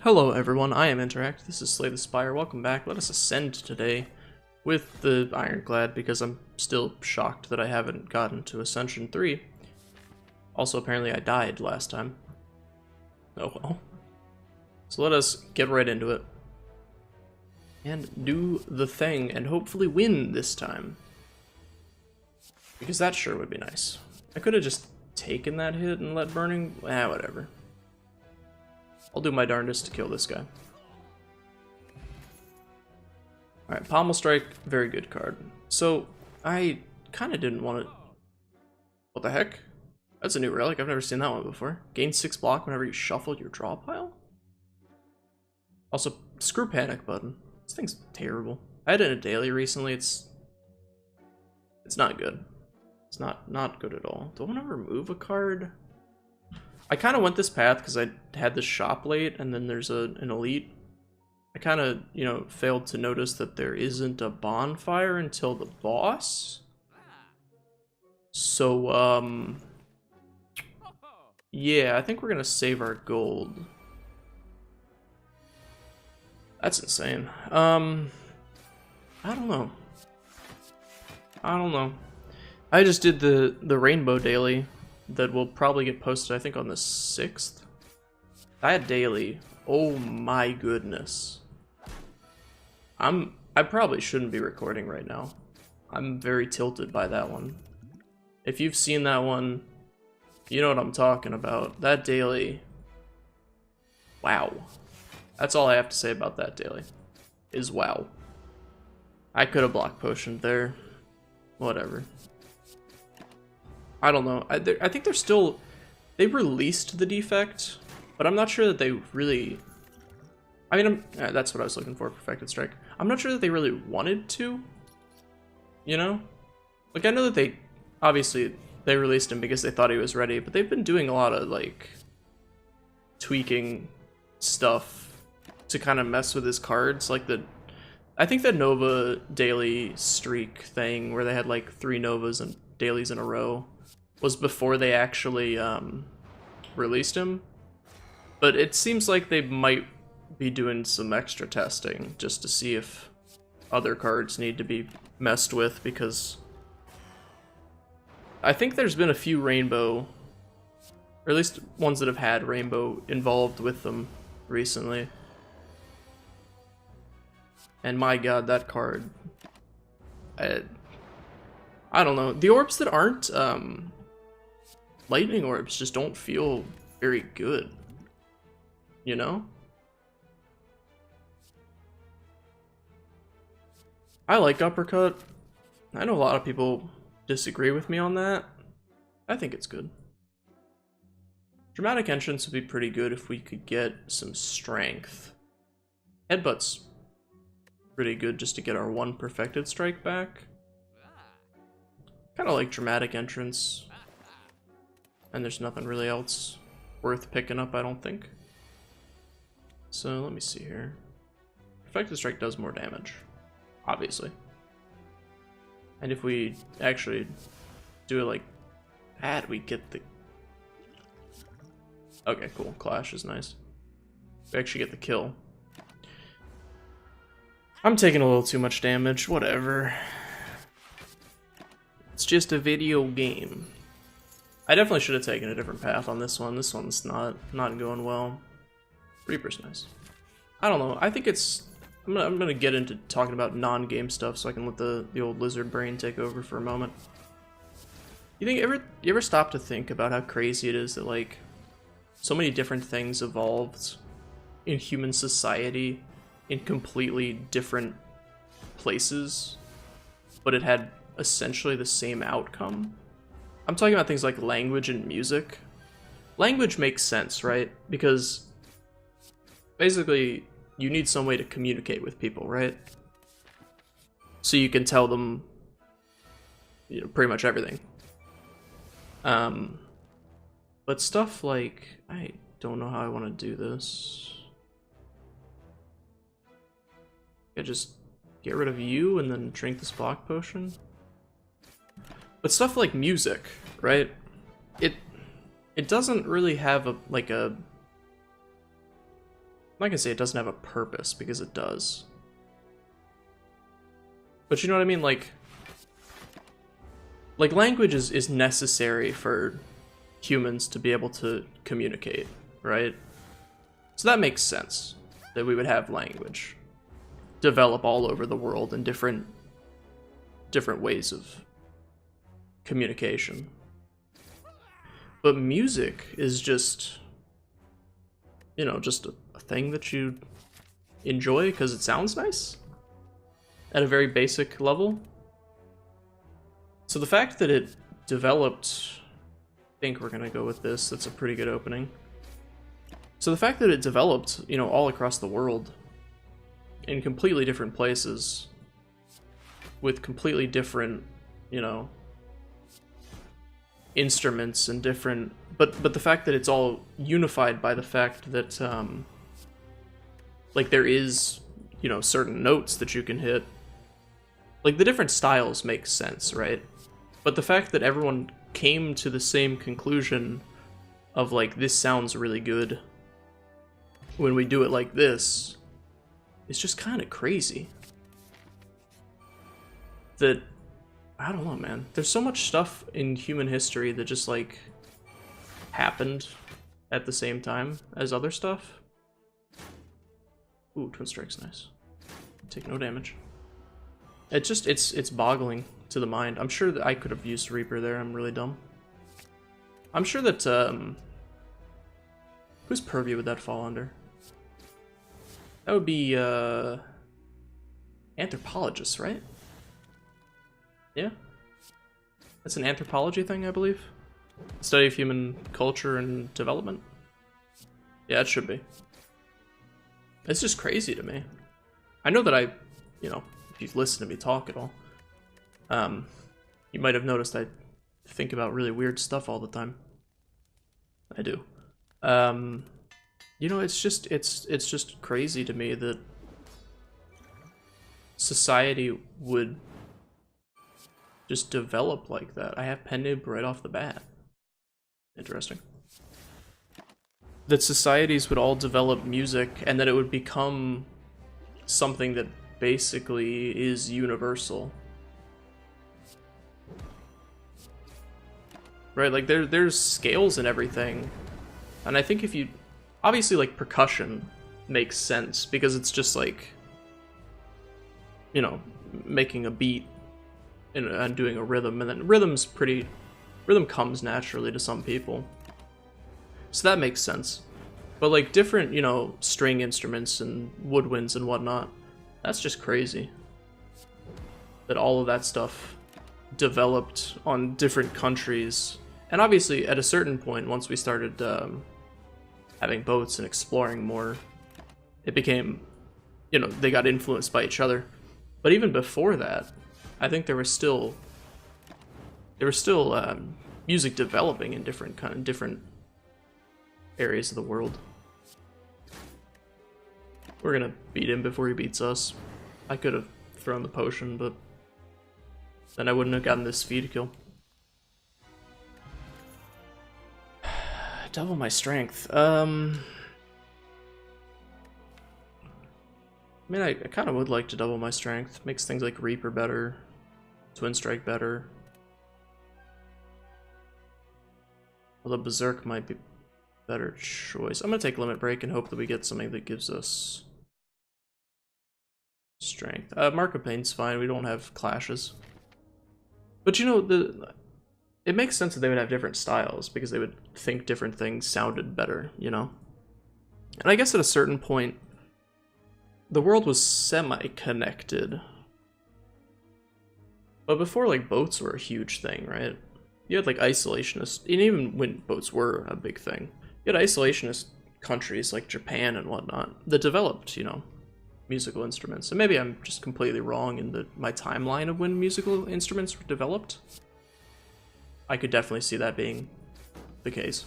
Hello everyone, I am Interact, this is Slay the Spire, welcome back. Let us ascend today with the Ironclad because I'm still shocked that I haven't gotten to Ascension 3. Also, apparently I died last time. Oh well. So let us get right into it. And do the thing, and hopefully win this time. Because that sure would be nice. I could have just taken that hit and let burning, whatever. I'll do my darndest to kill this guy. Alright, Pommel Strike, very good card. So, I kind of didn't want it. What the heck? That's a new relic, I've never seen that one before. Gain 6 block whenever you shuffle your draw pile? Also, screw panic button. This thing's terrible. I had it in a daily recently, it's not good. It's not good at all. Do I want to remove a card? I kind of went this path because I had this shop late, and then there's an elite. I kind of, failed to notice that there isn't a bonfire until the boss. So, yeah, I think we're gonna save our gold. That's insane. I don't know. I just did the rainbow daily that will probably get posted, I think, on the 6th. That daily, oh my goodness. I probably shouldn't be recording right now. I'm very tilted by that one. If you've seen that one, you know what I'm talking about. That daily, wow. That's all I have to say about that daily, is wow. I could have block potioned there. Whatever. I don't know. I think they're still... They released the defect, but I'm not sure that they really... I mean, that's what I was looking for, Perfected Strike. I'm not sure that they really wanted to, Like, I know that they... Obviously, they released him because they thought he was ready, but they've been doing a lot of, like, tweaking stuff to kind of mess with his cards. Like, I think that Nova daily streak thing, where they had, like, 3 Novas and dailies in a row, was before they actually released him, but it seems like they might be doing some extra testing just to see if other cards need to be messed with, because I think there's been a few rainbow, or at least ones that have had rainbow involved with them recently, and my god, that card, I don't know, the orbs that aren't lightning orbs just don't feel very good, I like Uppercut. I know a lot of people disagree with me on that. I think it's good. Dramatic Entrance would be pretty good if we could get some strength. Headbutt's pretty good just to get our 1 Perfected Strike back. Kind of like Dramatic Entrance. And there's nothing really else worth picking up, I don't think. So let me see here. Perfected Strike does more damage, obviously. And if we actually do it like that, we get the... Okay, cool. Clash is nice. We actually get the kill. I'm taking a little too much damage, whatever. It's just a video game. I definitely should have taken a different path on this one. This one's not going well. Reaper's nice. I don't know. I think it's... I'm gonna get into talking about non-game stuff so I can let the old lizard brain take over for a moment. You ever stop to think about how crazy it is that, like, so many different things evolved in human society in completely different places, but it had essentially the same outcome? I'm talking about things like language and music. Language makes sense, right? Because basically you need some way to communicate with people, right? So you can tell them, pretty much everything. But stuff like, I don't know how I want to do this. I just get rid of you and then drink this block potion. But stuff like music, right? It doesn't really have a not gonna say it doesn't have a purpose, because it does. But you know what I mean? Like language is necessary for humans to be able to communicate, right? So that makes sense that we would have language develop all over the world in different ways of communication. But music is just, you know, just a thing that you enjoy because it sounds nice at a very basic level. So the fact that it developed, I think we're gonna go with this, that's a pretty good opening. So the fact that it developed, you know, all across the world in completely different places with completely different, you know, instruments and different, but the fact that it's all unified by the fact that like there is, you know, certain notes that you can hit. Like the different styles make sense, right? But the fact that everyone came to the same conclusion of like, this sounds really good when we do it like this, is just kind of crazy. That, I don't know, man. There's so much stuff in human history that just like happened at the same time as other stuff. Ooh, Twin Strike's nice. Take no damage. It just, it's boggling to the mind. I'm sure that I could have used Reaper there. I'm really dumb. I'm sure that, whose purview would that fall under? That would be, anthropologists, right? Yeah? That's an anthropology thing, I believe. Study of human culture and development. Yeah, it should be. It's just crazy to me. I know that you know, if you've listened to me talk at all, you might have noticed I think about really weird stuff all the time. I do. You know, it's just crazy to me that society would just develop like that. I have Penib right off the bat. Interesting. That societies would all develop music and that it would become something that basically is universal. Right, like there's scales and everything. And I think if you, obviously like percussion makes sense because it's just like, you know, making a beat and doing a rhythm, and then rhythm comes naturally to some people. So that makes sense. But like different, you know, string instruments and woodwinds and whatnot, that's just crazy. That all of that stuff developed on different countries. And obviously at a certain point, once we started having boats and exploring more, it became, you know, they got influenced by each other. But even before that, I think there was still music developing in different areas of the world. We're gonna beat him before he beats us. I could have thrown the potion, but then I wouldn't have gotten this speed kill. Double my strength. I mean, I kind of would like to double my strength. Makes things like Reaper better, Twin Strike better. Although Berserk might be a better choice. I'm gonna take Limit Break and hope that we get something that gives us strength. Mark of Pain's fine, we don't have clashes. But you know, it makes sense that they would have different styles because they would think different things sounded better, you know? And I guess at a certain point, the world was semi-connected. But before, like, boats were a huge thing, right? You had, like, isolationists, and even when boats were a big thing, you had isolationist countries like Japan and whatnot that developed, you know, musical instruments. And maybe I'm just completely wrong in my timeline of when musical instruments were developed. I could definitely see that being the case.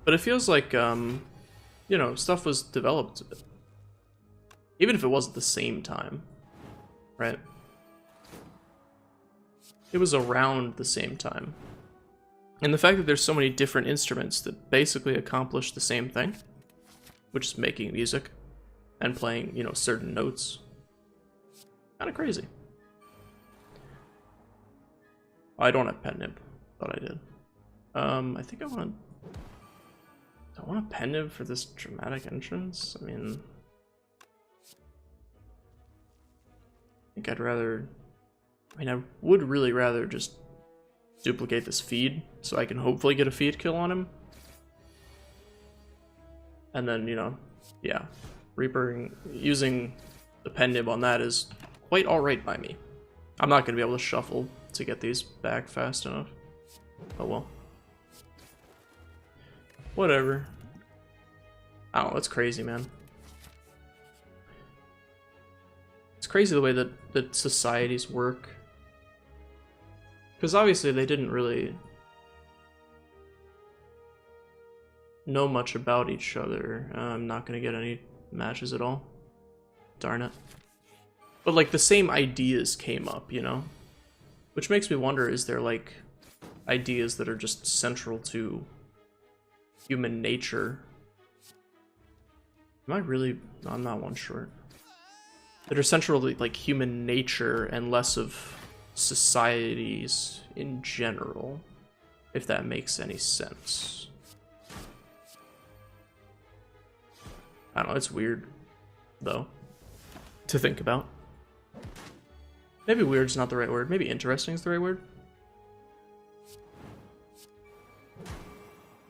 But it feels like, you know, stuff was developed, even if it wasn't the same time, right? It was around the same time. And the fact that there's so many different instruments that basically accomplish the same thing, which is making music and playing, you know, certain notes. Kind of crazy. I don't have pen nib. Thought I did. I think I want a pen nib for this dramatic entrance. I mean, I think I'd rather. I mean, I would really rather just duplicate this feed so I can hopefully get a feed kill on him. And then, you know, yeah, Reapering using the pen nib on that is quite alright by me. I'm not going to be able to shuffle to get these back fast enough. Oh well. Whatever. I don't know, it's crazy, man. It's crazy the way that societies work. Because obviously they didn't really know much about each other. I'm not going to get any matches at all. Darn it. But like the same ideas came up, you know? Which makes me wonder, is there like ideas that are just central to human nature? Am I really? No, I'm not one short. That are central to like human nature and less of societies in general, if that makes any sense. I don't know, it's weird, though, to think about. Maybe weird's not the right word. Maybe interesting is the right word.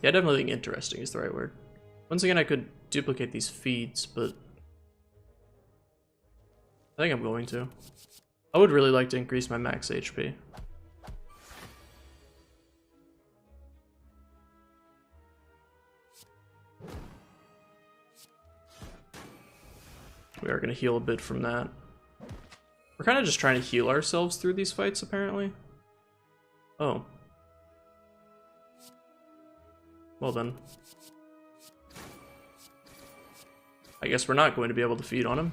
Yeah, I definitely think interesting is the right word. Once again, I could duplicate these feeds, but I think I'm going to. I would really like to increase my max HP. We are going to heal a bit from that. We're kind of just trying to heal ourselves through these fights, apparently. Oh. Well then. I guess we're not going to be able to feed on him.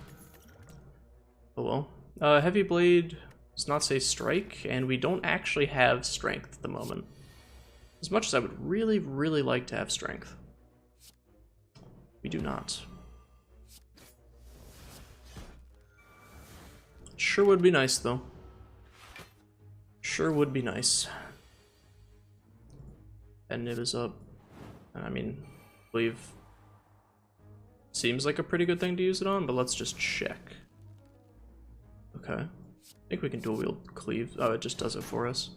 Oh well. Heavy Blade does not say strike, and we don't actually have strength at the moment. As much as I would really, really like to have strength. We do not. Sure would be nice, though. Sure would be nice. And nib is up. And I mean, I believe seems like a pretty good thing to use it on, but let's just check. Okay. I think we can dual wield cleave. Oh, it just does it for us.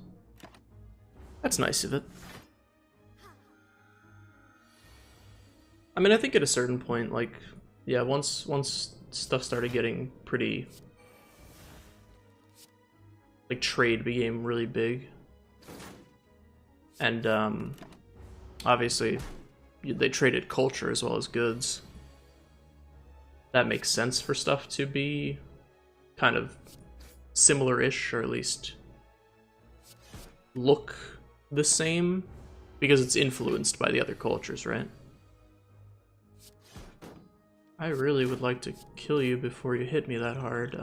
That's nice of it. I mean, I think at a certain point, like, yeah, once stuff started getting pretty, like, trade became really big, and obviously they traded culture as well as goods. That makes sense for stuff to be kind of similar-ish, or at least look the same, because it's influenced by the other cultures, right? I really would like to kill you before you hit me that hard.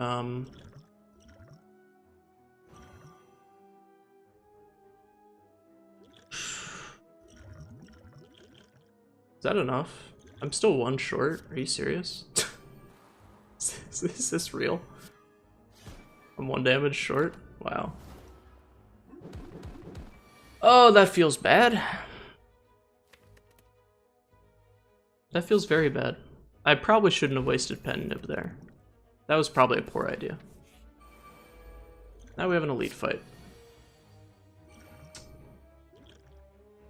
Is that enough? I'm still one short. Are you serious? Is this real? I'm 1 damage short? Wow. Oh, that feels bad. That feels very bad. I probably shouldn't have wasted pen nib there. That was probably a poor idea. Now we have an elite fight.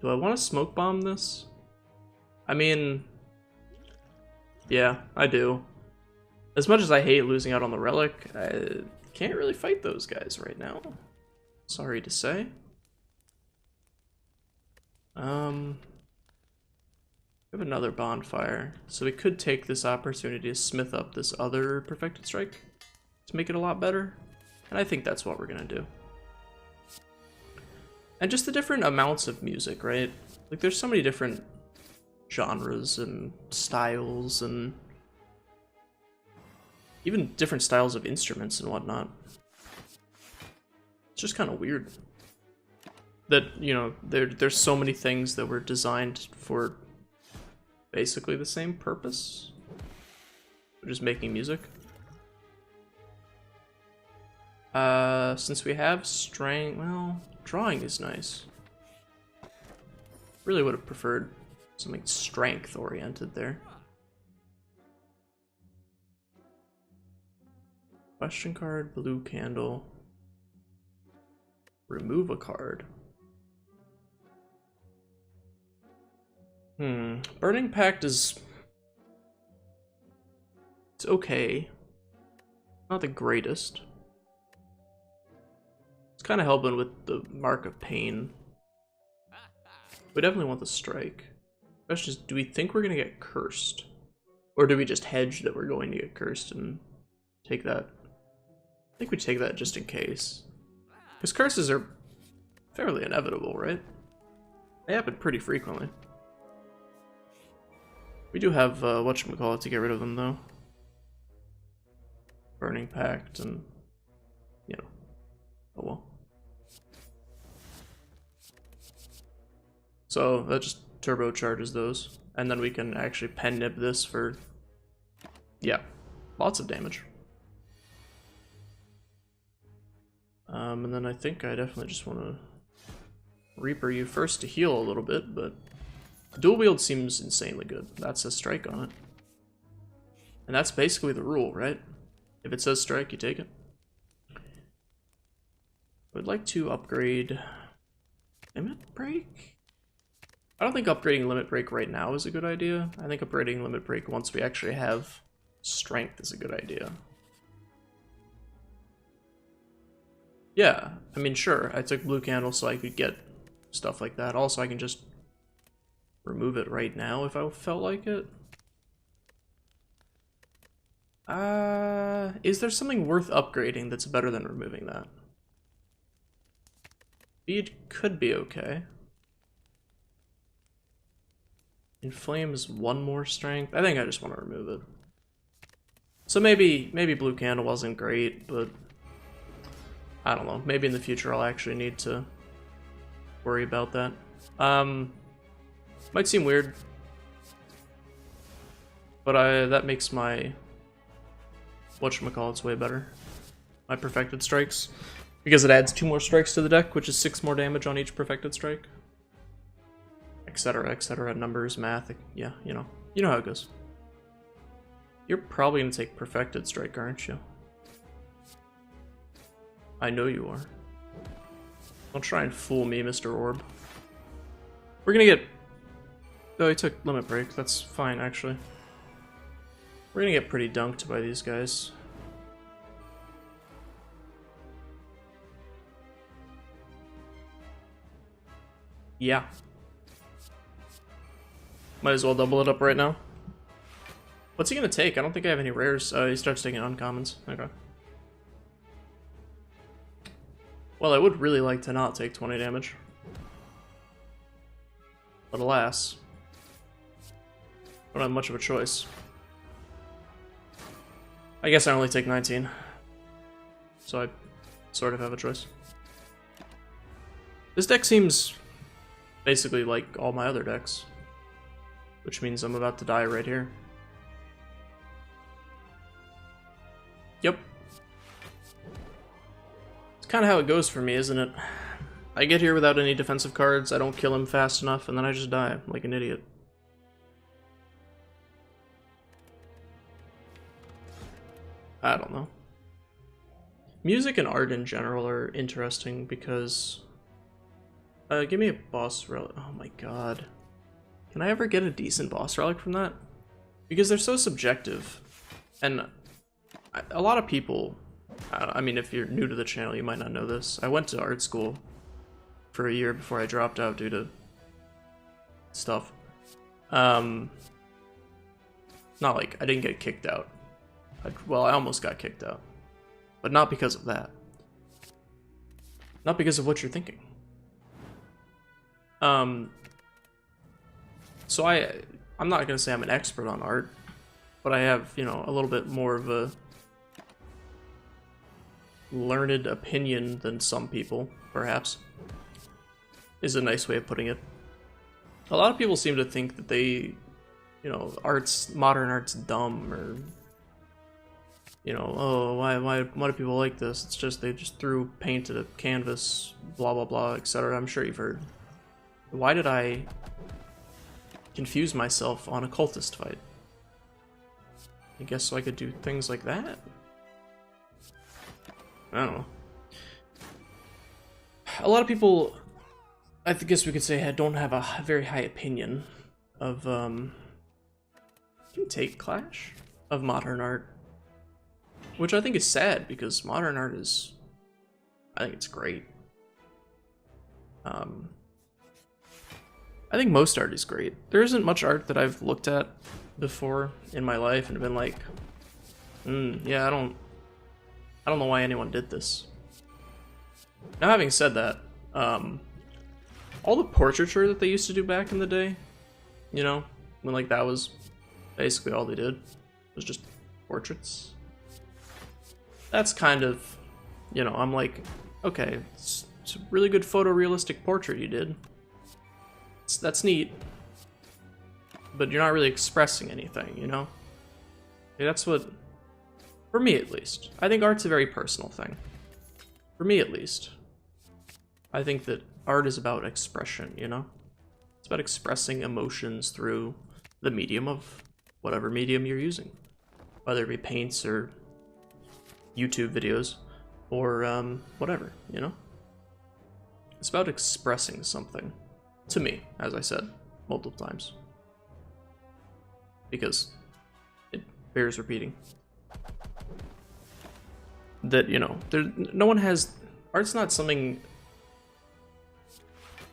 Do I want to smoke bomb this? I mean, yeah, I do. As much as I hate losing out on the relic, I can't really fight those guys right now. Sorry to say. We have another bonfire, so we could take this opportunity to smith up this other perfected strike to make it a lot better, and I think that's what we're gonna do. And just the different amounts of music, right? Like, there's so many different genres and styles, and even different styles of instruments and whatnot. It's just kind of weird. that, you know, there's so many things that were designed for basically the same purpose. We're just making music. Since we have strength, well, drawing is nice. Really would have preferred something strength oriented there. Question card, blue candle. Remove a card. Burning Pact is... it's okay. Not the greatest. It's kind of helping with the Mark of Pain. We definitely want the strike. Question is, do we think we're gonna get cursed? Or do we just hedge that we're going to get cursed and take that? I think we take that just in case. Because curses are fairly inevitable, right? They happen pretty frequently. We do have whatchamacallit to get rid of them though. Burning Pact and, you know, oh well. So that just turbocharges those. And then we can actually pen nib this for, yeah, lots of damage. And then I think I definitely just want to Reaper you first to heal a little bit, but dual wield seems insanely good. That says strike on it. And that's basically the rule, right? If it says strike, you take it. I'd like to upgrade Limit Break? I don't think upgrading Limit Break right now is a good idea. I think upgrading Limit Break once we actually have strength is a good idea. Yeah, I mean, sure, I took blue candle so I could get stuff like that. Also, I can just remove it right now if I felt like it. Is there something worth upgrading that's better than removing that? Speed could be okay. Inflame is one more strength. I think I just want to remove it. So maybe blue candle wasn't great, but I don't know. Maybe in the future I'll actually need to worry about that. Might seem weird, but that makes my whatchamacallit's way better. My perfected strikes, because it adds 2 more strikes to the deck, which is 6 more damage on each perfected strike, etc., etc. Numbers, math, yeah, you know how it goes. You're probably gonna take perfected strike, aren't you? I know you are. Don't try and fool me, Mr. Orb. We're gonna get... oh, he took Limit Break. That's fine, actually. We're gonna get pretty dunked by these guys. Yeah. Might as well double it up right now. What's he gonna take? I don't think I have any rares. He starts taking uncommons. Okay. Well, I would really like to not take 20 damage. But alas, I don't have much of a choice. I guess I only take 19. So I sort of have a choice. This deck seems basically like all my other decks, which means I'm about to die right here. Yep. It's kind of how it goes for me, isn't it? I get here without any defensive cards, I don't kill him fast enough, and then I just die like an idiot. I don't know. Music and art in general are interesting because... give me a boss relic. Oh my god. Can I ever get a decent boss relic from that? Because they're so subjective. And a lot of people... I mean, if you're new to the channel, you might not know this. I went to art school for a year before I dropped out due to stuff. Not like I didn't get kicked out. Well, I almost got kicked out. But not because of that. Not because of what you're thinking. So I'm not gonna say I'm an expert on art, but I have, you know, a little bit more of a learned opinion than some people, perhaps. is a nice way of putting it. A lot of people seem to think that they, you know, modern art's dumb, or, you know, oh, why do people like this? It's just, they just threw paint at a canvas, blah, blah, blah, etc. I'm sure you've heard. Why did I confuse myself on a cultist fight? I guess so I could do things like that? I don't know. A lot of people, I guess we could say, don't have a very high opinion of, take Clash, of modern art. Which I think is sad, because modern art is, I think it's great. I think most art is great. There isn't much art that I've looked at before in my life and been like, yeah, I don't know why anyone did this. Now, having said that, all the portraiture that they used to do back in the day, you know, when like that was basically all they did, was just portraits. That's kind of, you know, I'm like, okay, it's a really good photorealistic portrait you did. That's neat, but you're not really expressing anything, you know? That's what, for me at least, I think art's a very personal thing. For me at least, I think that art is about expression, you know? It's about expressing emotions through the medium of whatever medium you're using. Whether it be paints or YouTube videos or whatever, you know? It's about expressing something. To me, as I said multiple times. Because it bears repeating. That, you know, no one has... Art's not something...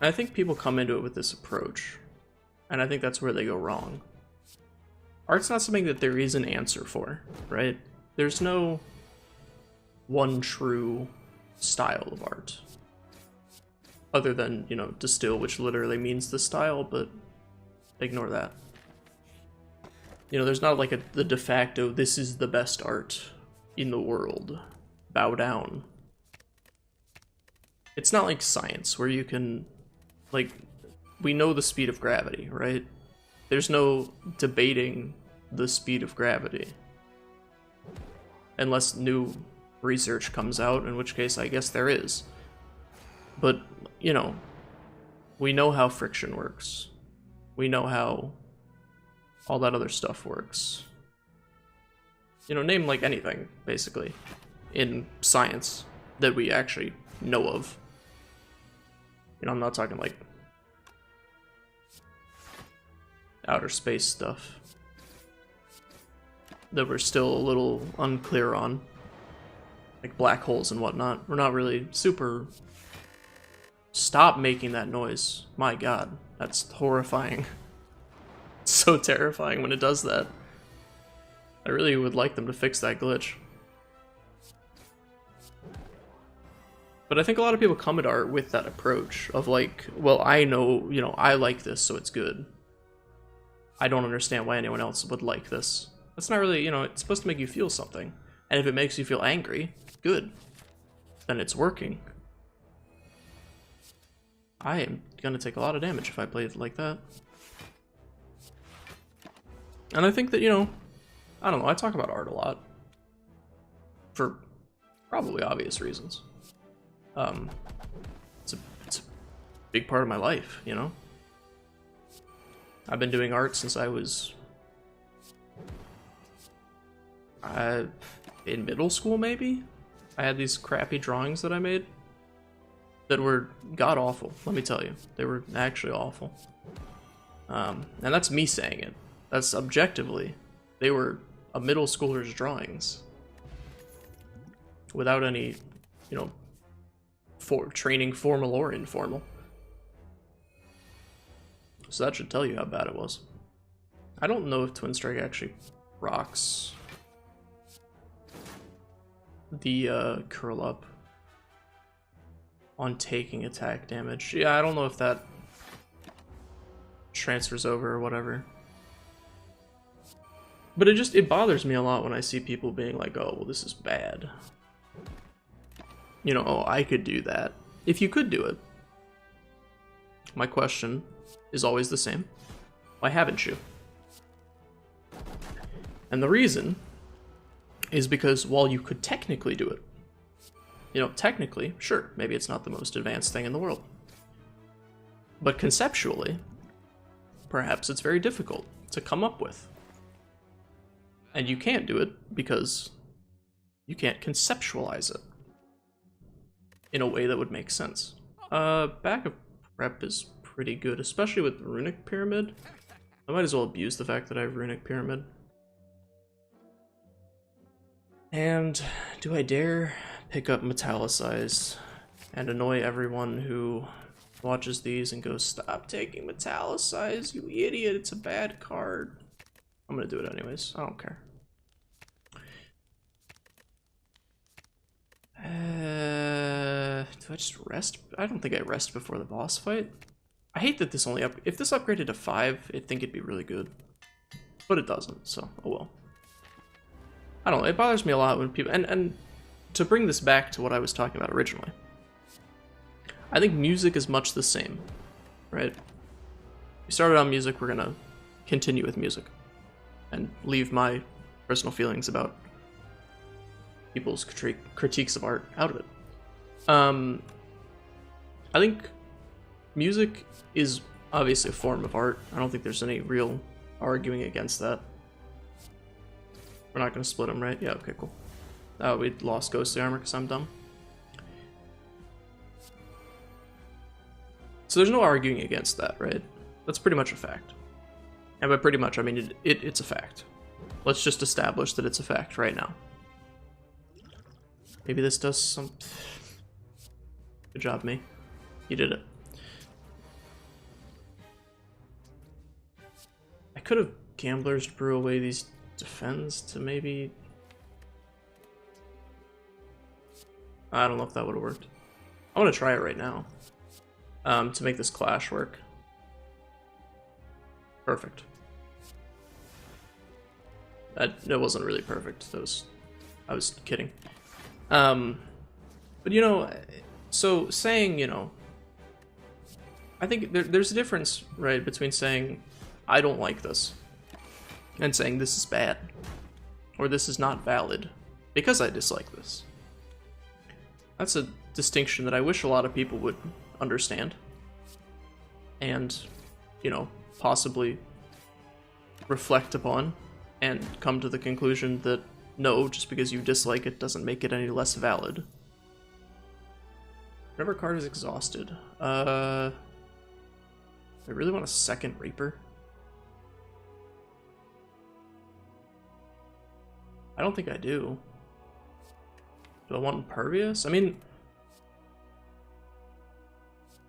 I think people come into it with this approach. And I think that's where they go wrong. Art's not something that there is an answer for, right? There's no one true style of art. Other than, you know, distill, which literally means the style, but ignore that. You know, there's not like the de facto, this is the best art in the world. Bow down. It's not like science, where you can, like, we know the speed of gravity, right? There's no debating the speed of gravity. Unless new research comes out, in which case I guess there is. But, you know, we know how friction works. We know how all that other stuff works. You know, name like anything, basically, in science that we actually know of. You know, I'm not talking like outer space stuff that we're still a little unclear on. Like black holes and whatnot. We're not really super... Stop making that noise. My god, that's horrifying. It's so terrifying when it does that. I really would like them to fix that glitch. But I think a lot of people come at art with that approach of like, well, I know, you know, I like this, so it's good. I don't understand why anyone else would like this. That's not really, you know, it's supposed to make you feel something. And if it makes you feel angry, good. Then it's working. I am gonna take a lot of damage if I play it like that. And I think that, you know, I don't know, I talk about art a lot. For probably obvious reasons. It's a big part of my life, you know? I've been doing art since I was... in middle school, maybe? I had these crappy drawings that I made. That were god-awful, let me tell you. They were actually awful. And that's me saying it. That's objectively. They were a middle schooler's drawings. Without any, you know, training, formal or informal. So that should tell you how bad it was. I don't know if Twin Strike actually rocks the curl up on taking attack damage. Yeah, I don't know if that transfers over or whatever. But it bothers me a lot when I see people being like, oh, well, this is bad. You know, oh, I could do that. If you could do it. my question is always the same. Why haven't you? And the reason is because while you could technically do it, you know, technically, sure, maybe it's not the most advanced thing in the world. But conceptually, perhaps it's very difficult to come up with. And you can't do it because you can't conceptualize it in a way that would make sense. Back of prep is pretty good, especially with the runic pyramid. I might as well abuse the fact that I have runic pyramid. And do I dare pick up Metallicize and annoy everyone who watches these and goes, stop taking Metallicize, you idiot, it's a bad card. I'm gonna do it anyways, I don't care. Do I just rest? I don't think I rest before the boss fight. I hate that this only if this upgraded to 5, I think it'd be really good. But it doesn't, so oh well. I don't know, it bothers me a lot when people, and to bring this back to what I was talking about originally, I think music is much the same, right? We started on music, we're gonna continue with music, and leave my personal feelings about people's critiques of art out of it. I think music is obviously a form of art. I don't think there's any real arguing against that. We're not gonna split them, right? Yeah, okay, cool. Oh, we lost ghostly armor because I'm dumb. So there's no arguing against that, right? That's pretty much a fact. And by pretty much, I mean it's a fact. Let's just establish that it's a fact right now. Maybe this does some... Good job, me. You did it. I could have gamblers brew away these defends to maybe... I don't know if that would have worked. I want to try it right now. To make this clash work. Perfect. That wasn't really perfect. I was kidding. But you know, so saying, you know, I think there's a difference, right, between saying I don't like this and saying this is bad or this is not valid because I dislike this. That's a distinction that I wish a lot of people would understand and, you know, possibly reflect upon and come to the conclusion that no, just because you dislike it doesn't make it any less valid. Whenever a card is exhausted, I really want a second Reaper. I don't think I do. Do I want Impervious? I mean,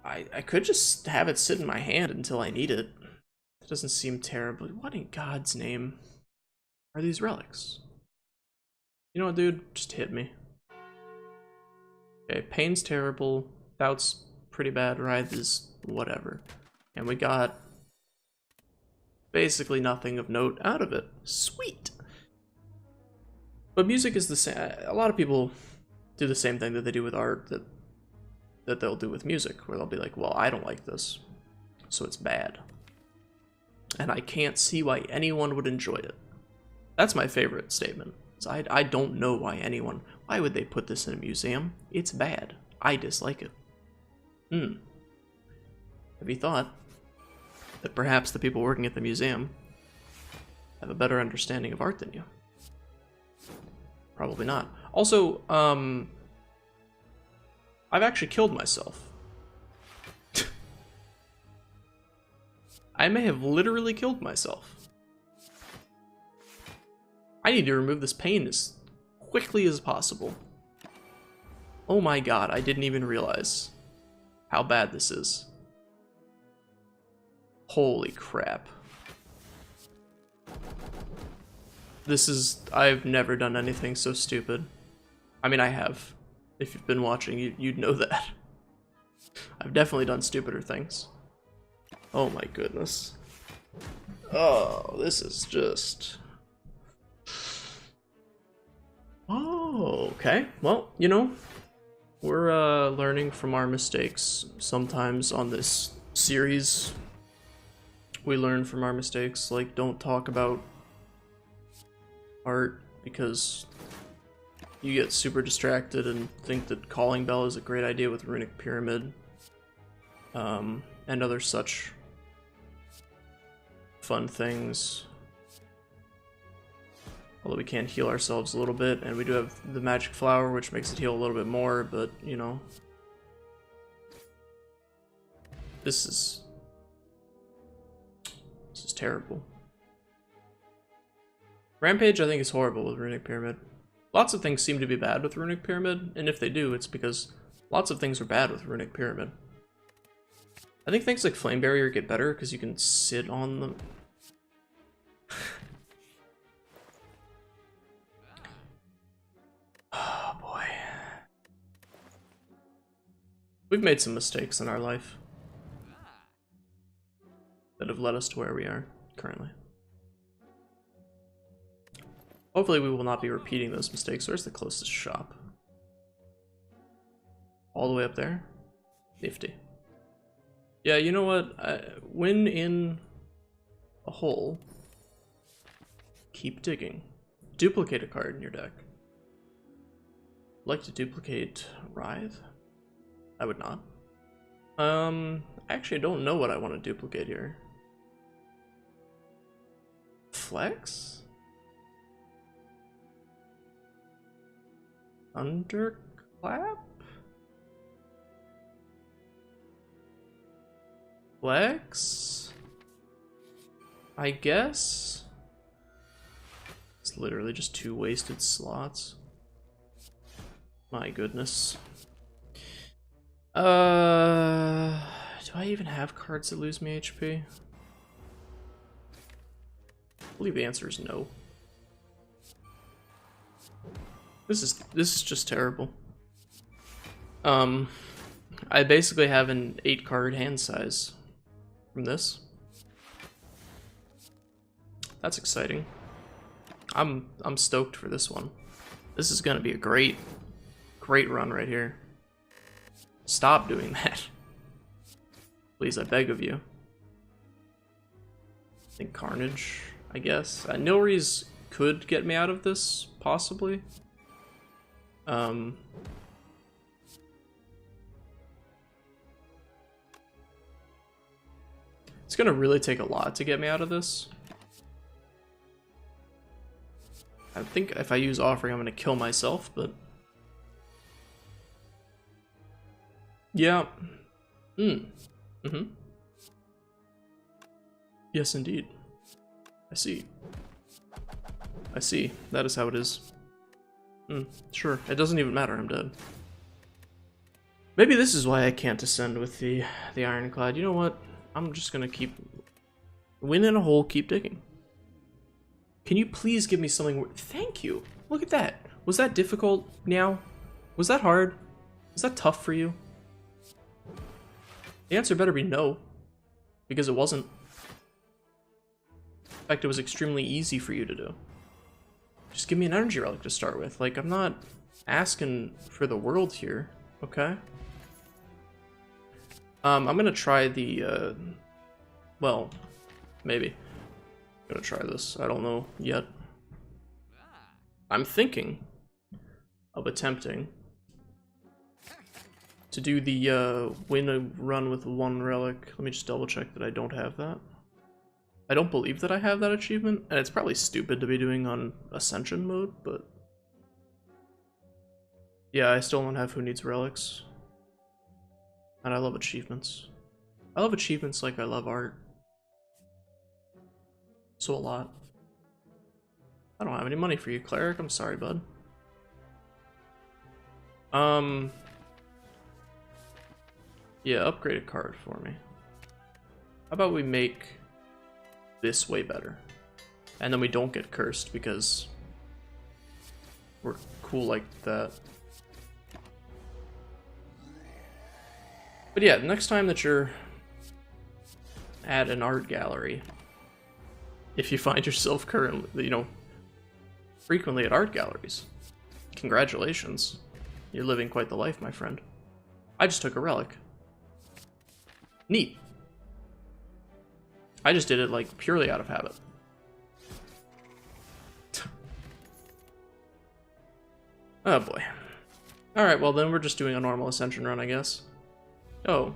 I could just have it sit in my hand until I need it. It doesn't seem terribly... What in God's name are these relics? You know what, dude? Just hit me. Okay, Pain's terrible. Doubt's pretty bad. Writhe is whatever. And we got basically nothing of note out of it. Sweet! But music is the same. A lot of people do the same thing that they do with art that they'll do with music, where they'll be like, well, I don't like this, so it's bad. And I can't see why anyone would enjoy it. That's my favorite statement. I don't know why would they put this in a museum? It's bad. I dislike it. Have you thought that perhaps the people working at the museum have a better understanding of art than you? Probably not. Also, I've actually killed myself. I may have literally killed myself. I need to remove this pain as quickly as possible. Oh my god, I didn't even realize how bad this is. Holy crap. I've never done anything so stupid. I mean, I have. If you've been watching, you'd know that. I've definitely done stupider things. Oh my goodness. Oh, this is just... Oh, okay. Well, you know, we're learning from our mistakes sometimes on this series, we learn from our mistakes. Like, don't talk about art because you get super distracted and think that Calling Bell is a great idea with Runic Pyramid, and other such fun things. Although we can heal ourselves a little bit, and we do have the magic flower, which makes it heal a little bit more, but, you know. This is terrible. Rampage, I think, is horrible with Runic Pyramid. Lots of things seem to be bad with Runic Pyramid, and if they do, it's because lots of things are bad with Runic Pyramid. I think things like Flame Barrier get better because you can sit on them. Oh boy. We've made some mistakes in our life that have led us to where we are currently. Hopefully we will not be repeating those mistakes. Where's the closest shop? All the way up there? Nifty. Yeah, you know what? When in a hole, keep digging. Duplicate a card in your deck. Like to duplicate Writhe? I would not. Actually, I don't know what I want to duplicate here. Flex? Thunderclap? Flex? I guess? It's literally just 2 wasted slots. My goodness. Do I even have cards that lose me HP? I believe the answer is no. This is just terrible. I basically have an 8-card hand size from this. That's exciting. I'm stoked for this one. This is gonna be a great run right here. Stop doing that. Please, I beg of you. I think Carnage, I guess. Nilry's could get me out of this, possibly. It's gonna really take a lot to get me out of this. I think if I use Offering, I'm gonna kill myself, but... yeah. Yes, indeed. I see. I see. That is how it is. Sure. It doesn't even matter. I'm dead. Maybe this is why I can't ascend with the Ironclad. You know what? I'm just gonna keep... win in a hole, keep digging. Can you please give me something... Thank you! Look at that! Was that difficult, Meow? Was that hard? Was that tough for you? The answer better be no. Because it wasn't. In fact, it was extremely easy for you to do. Just give me an energy relic to start with. Like, I'm not asking for the world here, okay? I'm gonna try the, well, maybe. I'm gonna try this. I don't know yet. I'm thinking of attempting to do the win a run with 1 relic. Let me just double check that I don't have that. I don't believe that I have that achievement, and it's probably stupid to be doing on Ascension mode, but... yeah, I still don't have Who Needs Relics. And I love achievements. I love achievements like I love art. So a lot. I don't have any money for you, Cleric. I'm sorry, bud. Yeah, upgrade a card for me. How about we make this way better? And then we don't get cursed because we're cool like that. But yeah, next time that you're at an art gallery, if you find yourself currently, you know, frequently at art galleries, congratulations. You're living quite the life, my friend. I just took a relic. Neat. I just did it like purely out of habit. Oh boy. Alright, well then we're just doing a normal Ascension run, I guess. Oh.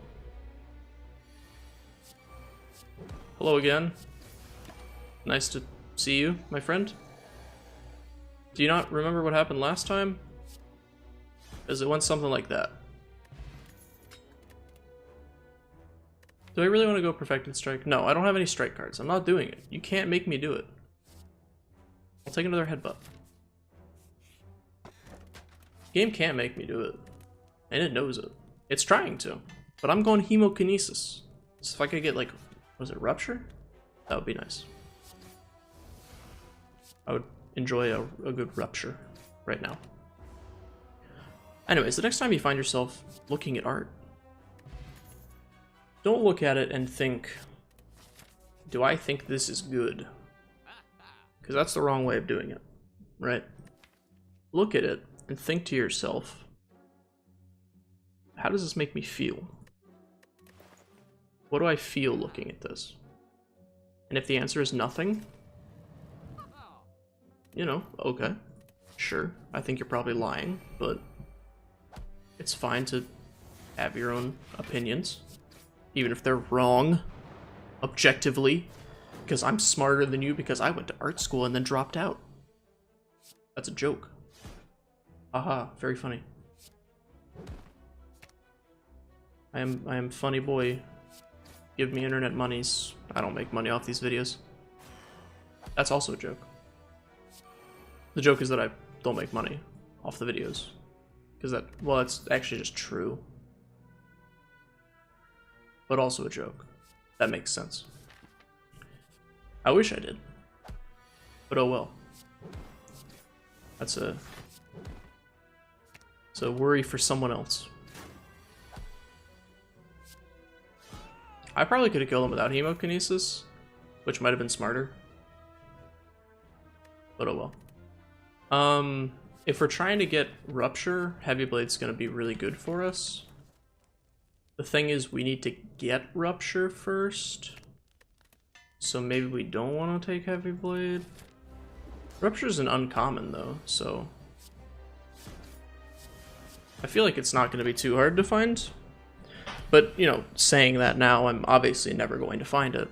Hello again. Nice to see you, my friend. Do you not remember what happened last time? Because it went something like that. Do I really want to go Perfected Strike? No, I don't have any strike cards. I'm not doing it. You can't make me do it. I'll take another headbutt. Game can't make me do it. And it knows it. It's trying to. But I'm going Hemokinesis. So if I could get like, was it Rupture? That would be nice. I would enjoy a good Rupture right now. Anyways, the next time you find yourself looking at art, don't look at it and think, do I think this is good? Because that's the wrong way of doing it, right? Look at it and think to yourself, how does this make me feel? What do I feel looking at this? And if the answer is nothing, you know, okay, sure, I think you're probably lying, but it's fine to have your own opinions, even if they're wrong, objectively, because I'm smarter than you because I went to art school and then dropped out. That's a joke. Aha, very funny. I am funny boy. Give me internet monies. I don't make money off these videos. That's also a joke. The joke is that I don't make money off the videos. Because that, well, it's actually just true. But also a joke. That makes sense. I wish I did. But oh well. That's a worry for someone else. I probably could have killed him without Hemokinesis, which might have been smarter. But oh well. If we're trying to get Rupture, Heavy Blade's gonna be really good for us. The thing is, we need to get Rupture first. So maybe we don't want to take Heavy Blade. Rupture's an uncommon though, so I feel like it's not going to be too hard to find. But, you know, saying that now, I'm obviously never going to find it.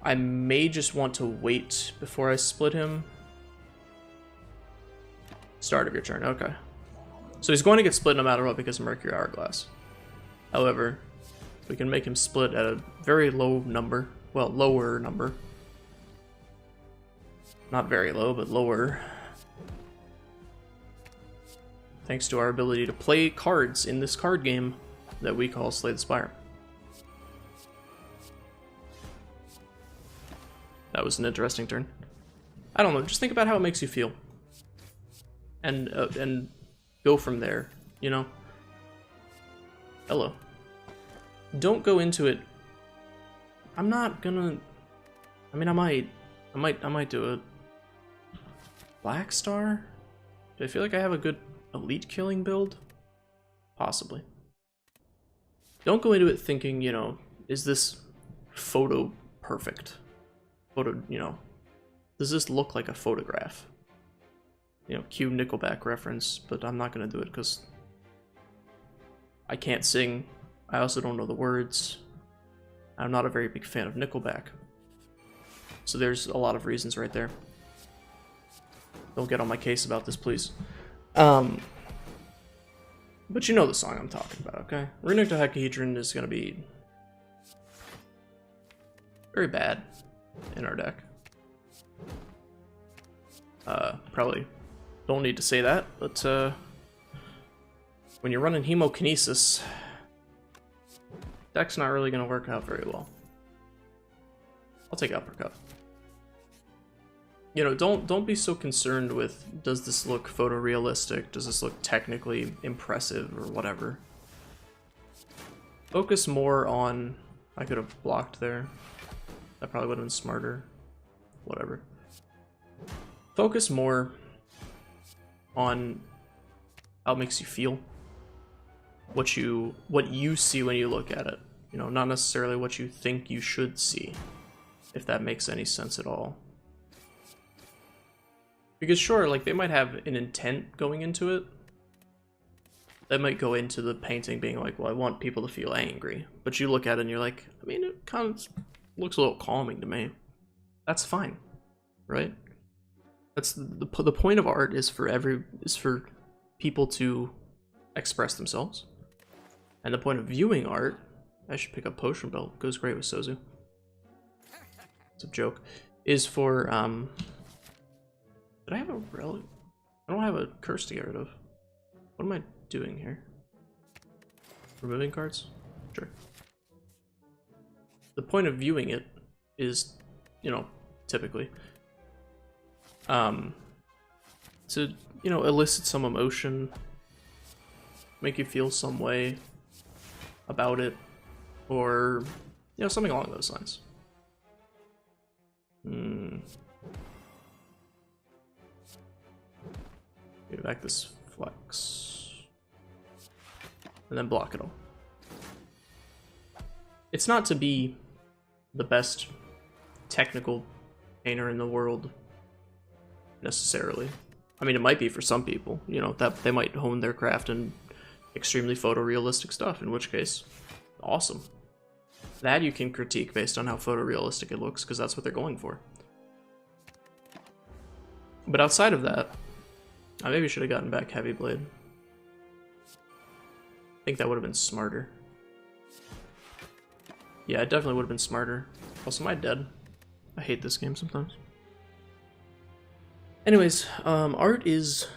I may just want to wait before I split him. Start of your turn, okay. So he's going to get split no matter what because of Mercury Hourglass. However, we can make him split at a very low number. Well, lower number. Not very low, but lower. Thanks to our ability to play cards in this card game that we call Slay the Spire. That was an interesting turn. I don't know, just think about how it makes you feel. And go from there, you know? Hello. Don't go into it. I'm not gonna... I mean, I might do it. Black Star? Do I feel like I have a good elite killing build? Possibly. Don't go into it thinking, you know, is this photo perfect? Photo, you know, does this look like a photograph? You know, cue Nickelback reference, but I'm not gonna do it because I can't sing. I also don't know the words. I'm not a very big fan of Nickelback. So there's a lot of reasons right there. Don't get on my case about this, please. But you know the song I'm talking about, okay? Runic Dodecahedron is going to be very bad in our deck. Probably don't need to say that, but when you're running Hemokinesis, deck's not really going to work out very well. I'll take Uppercut. You know, don't be so concerned with, does this look photorealistic? Does this look technically impressive or whatever? Focus more on, I could have blocked there. That probably would have been smarter. Whatever. Focus more on how it makes you feel. What you see when you look at it. You know, not necessarily what you think you should see, if that makes any sense at all. Because sure, like, they might have an intent going into it. They might go into the painting being like, well, I want people to feel angry. But you look at it and you're like, I mean, it kind of looks a little calming to me. That's fine, right? That's the point of art is for people to express themselves. And the point of viewing art, I should pick up Potion Belt, goes great with Sozu. It's a joke. Is for, did I have a relic? I don't have a curse to get rid of. What am I doing here? Removing cards? Sure. The point of viewing it is, you know, typically, to, you know, elicit some emotion, make you feel some way about it, or, you know, something along those lines. Give back this flex. And then block it all. It's not to be the best technical painter in the world, necessarily. I mean, it might be for some people, you know, that they might hone their craft in extremely photorealistic stuff, in which case, awesome. That you can critique based on how photorealistic it looks, because that's what they're going for. But outside of that, I maybe should have gotten back Heavy Blade. I think that would have been smarter. Yeah, it definitely would have been smarter. Also, am I dead? I hate this game sometimes. Anyways, art is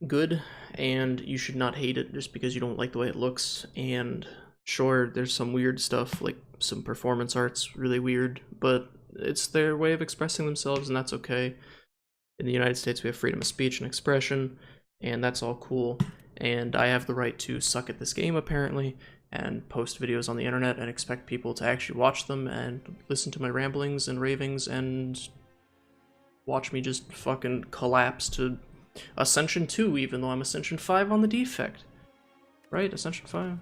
good, and you should not hate it just because you don't like the way it looks. And sure, there's some weird stuff, like some performance art's really weird, but it's their way of expressing themselves, and that's okay. In the United States, we have freedom of speech and expression, and that's all cool. And I have the right to suck at this game, apparently, and post videos on the internet and expect people to actually watch them and listen to my ramblings and ravings and watch me just fucking collapse to Ascension 2, even though I'm Ascension 5 on the defect. Right? Ascension 5?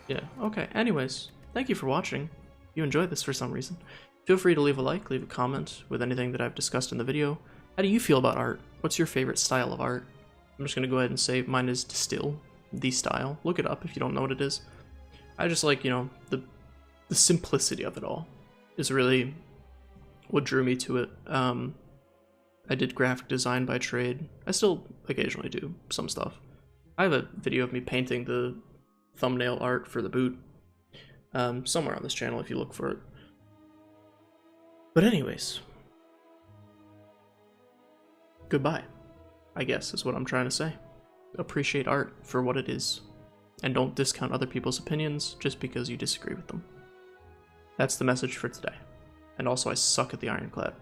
Yeah, okay. Anyways, thank you for watching. If you enjoyed this for some reason, feel free to leave a like, leave a comment with anything that I've discussed in the video. How do you feel about art? What's your favorite style of art? I'm just gonna go ahead and say mine is Distill, the style. Look it up if you don't know what it is. I just like, you know, the simplicity of it all is really what drew me to it. I did graphic design by trade. I still occasionally do some stuff. I have a video of me painting the thumbnail art for the boot somewhere on this channel if you look for it. But anyways, goodbye, I guess is what I'm trying to say. Appreciate art for what it is, and don't discount other people's opinions just because you disagree with them. That's the message for today. And also, I suck at the Ironclad.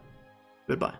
Goodbye.